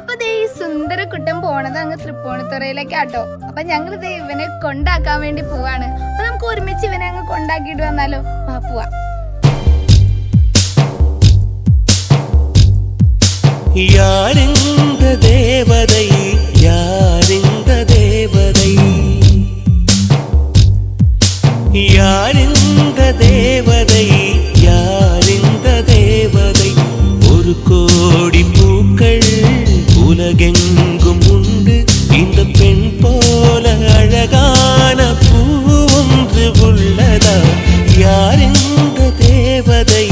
അപ്പൊ ദേ ഈ സുന്ദരക്കുട്ടൻ പോണത് അങ്ങ് തൃപ്പൂണിത്തുറയിലേക്കാട്ടോ. അപ്പൊ ഞങ്ങൾ ദേ ഇവനെ കൊണ്ടാക്കാൻ വേണ്ടി പോവാണ്. അപ്പൊ നമുക്ക് ഒരുമിച്ച് ഇവനെ അങ്ങ് കൊണ്ടാക്കിയിട്ട് വന്നാലോ? പോവാ. யாரிந்த தேவதை யாரிந்த தேவதை யாரிந்த தேவதை யாரிந்த தேவதை ஒரு கோடி பூக்கள் உலகெங்கும் உண்டு இந்த பெண் போல அழகான பூ ஒன்று உள்ளதா யாரிந்த தேவதை